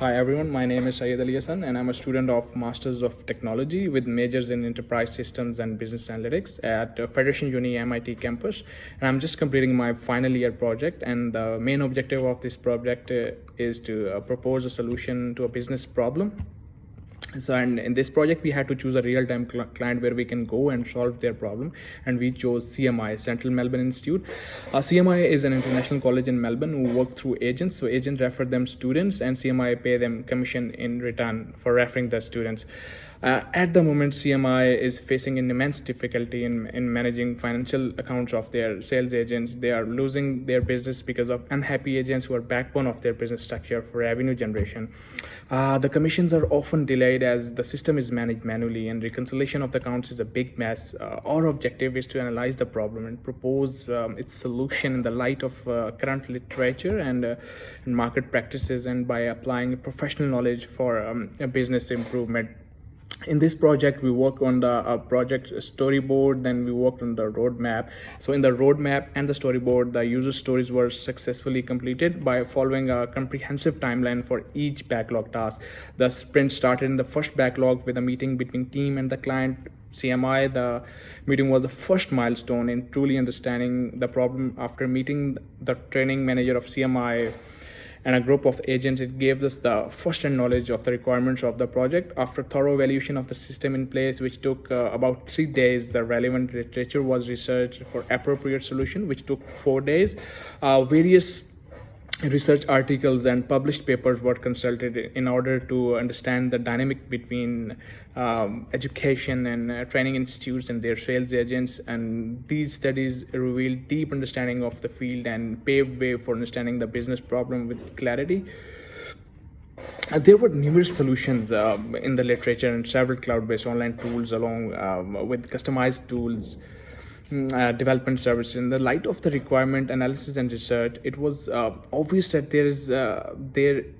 Hi everyone, my name is Syed Ali Hassan and I'm a student of Masters of Technology with majors in Enterprise Systems and Business Analytics at Federation Uni MIT campus. And I'm just completing my final year project, and the main objective of this project is to propose a solution to a business problem. So, and in this project we had to choose a real-time client where we can go and solve their problem, and we chose CMI, Central Melbourne Institute. CMI is an international college in Melbourne who work through agents. So agents refer them students and CMI pay them commission in return for referring the students. At the moment, CMI is facing an immense difficulty in managing financial accounts of their sales agents. They are losing their business because of unhappy agents who are backbone of their business structure for revenue generation. The commissions are often delayed as the system is managed manually, and reconciliation of the accounts is a big mess. Our objective is to analyze the problem and propose its solution in the light of current literature and market practices, and by applying professional knowledge for a business improvement. In this project we work on the project storyboard, then we worked on the roadmap. So in the roadmap and the storyboard, the user stories were successfully completed by following a comprehensive timeline for each backlog task. The sprint started in the first backlog with a meeting between team and the client CMI. The meeting was the first milestone in truly understanding the problem. After meeting the training manager of CMI and a group of agents, it gave us the first-hand knowledge of the requirements of the project. After thorough evaluation of the system in place, which took about 3 days, the relevant literature was researched for appropriate solution, which took 4 days. Various research articles and published papers were consulted in order to understand the dynamic between education and training institutes and their sales agents, and these studies revealed deep understanding of the field and paved way for understanding the business problem with clarity. There were numerous solutions in the literature and several cloud-based online tools along with customized tools, development services. In the light of the requirement analysis and research, it was obvious that there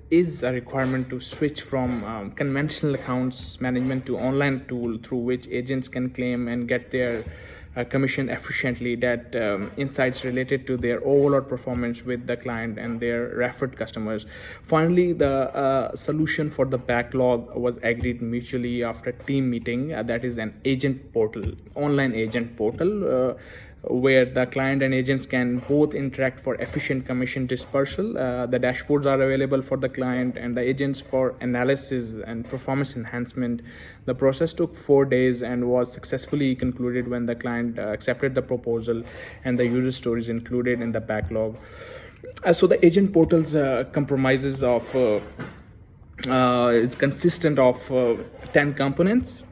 is a requirement to switch from conventional accounts management to online tool through which agents can claim and get their commission efficiently. That insights related to their overall performance with the client and their referred customers. Finally, the solution for the backlog was agreed mutually after team meeting. That is an agent portal, online agent portal, where the client and agents can both interact for efficient commission dispersal. The dashboards are available for the client and the agents for analysis and performance enhancement. The process took 4 days and was successfully concluded when the client accepted the proposal and the user stories included in the backlog. So the agent portals compromises of it's consistent of 10 components.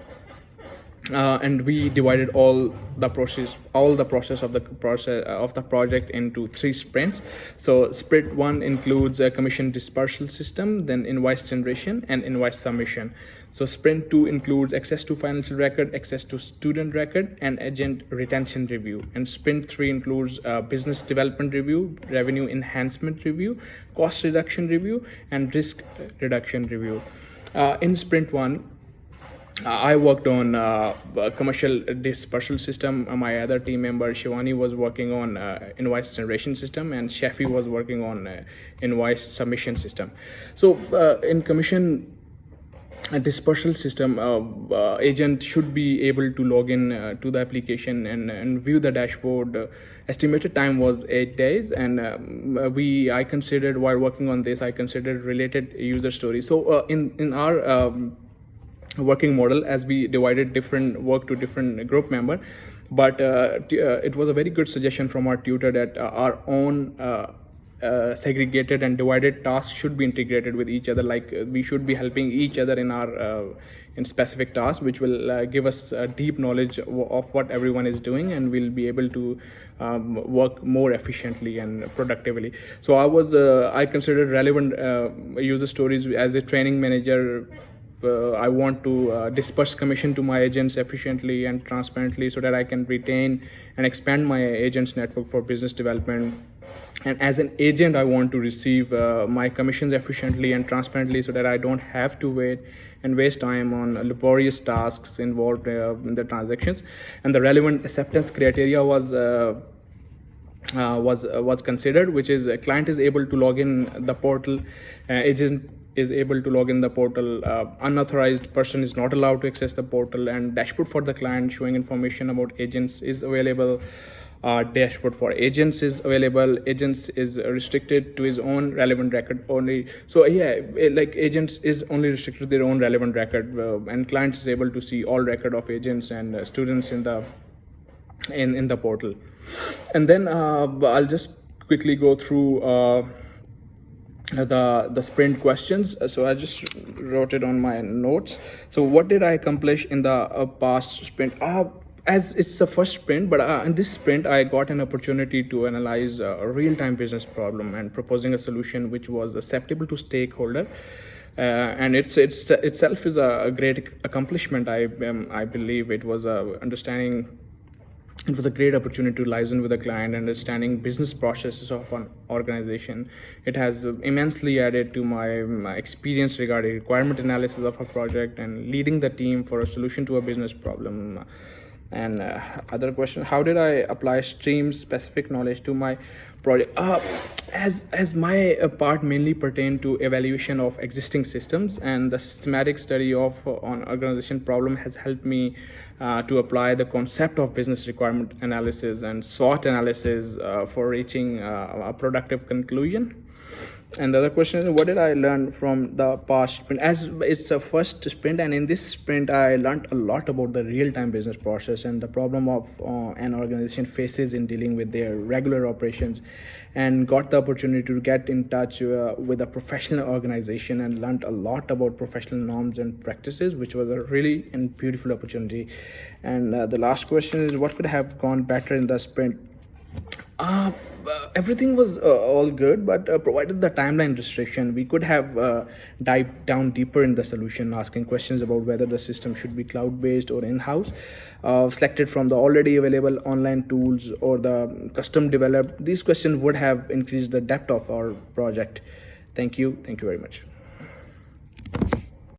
And we divided all the process of the project into 3 sprints. So sprint 1 includes a commission dispersal system, then invoice generation and invoice submission. So sprint 2 includes access to financial record, access to student record, and agent retention review. And sprint 3 includes business development review, revenue enhancement review, cost reduction review, and risk reduction review. In sprint 1, I worked on a commercial dispersal system. My other team member Shivani was working on invoice generation system, and Shafi was working on invoice submission system. So in commission dispersal system, agent should be able to log in to the application and view the dashboard. Estimated time was 8 days, and I considered, while working on this, I considered related user stories. So in our working model, as we divided different work to different group member, but it was a very good suggestion from our tutor that our own segregated and divided tasks should be integrated with each other. Like we should be helping each other in our in specific tasks, which will give us a deep knowledge of what everyone is doing, and we'll be able to work more efficiently and productively. So I considered relevant user stories. As a training manager, I want to disperse commission to my agents efficiently and transparently so that I can retain and expand my agents network for business development. And as an agent, I want to receive my commissions efficiently and transparently so that I don't have to wait and waste time on laborious tasks involved in the transactions. And the relevant acceptance criteria was considered, which is a client is able to log in the portal, agent is able to log in the portal. Unauthorized person is not allowed to access the portal, and dashboard for the client showing information about agents is available. Dashboard for agents is available. Agents is restricted to his own relevant record only. So yeah, like agents is only restricted to their own relevant record, and clients is able to see all record of agents and students in the portal. And then I'll just quickly go through the sprint questions. So I just wrote it on my notes. So what did I accomplish in the past sprint? As it's the first sprint, but in this sprint I got an opportunity to analyze a real-time business problem and proposing a solution which was acceptable to stakeholder. And itself is a great accomplishment. I believe it was understanding. It was a great opportunity to liaison with a client, understanding business processes of an organization. It has immensely added to my experience regarding requirement analysis of a project and leading the team for a solution to a business problem. And other question: how did I apply stream specific knowledge to my project? As my part mainly pertained to evaluation of existing systems, and the systematic study of on organization problem has helped me to apply the concept of business requirement analysis and SWOT analysis for reaching a productive conclusion. And the other question is, what did I learn from the past sprint? As it's a first sprint, and in this sprint, I learned a lot about the real-time business process and the problem of an organization faces in dealing with their regular operations, and got the opportunity to get in touch with a professional organization and learned a lot about professional norms and practices, which was a really and beautiful opportunity. And the last question is, what could have gone better in the sprint? Everything was all good, but provided the timeline restriction, we could have dived down deeper in the solution, asking questions about whether the system should be cloud-based or in-house, selected from the already available online tools or the custom developed. These questions would have increased the depth of our project. Thank you very much.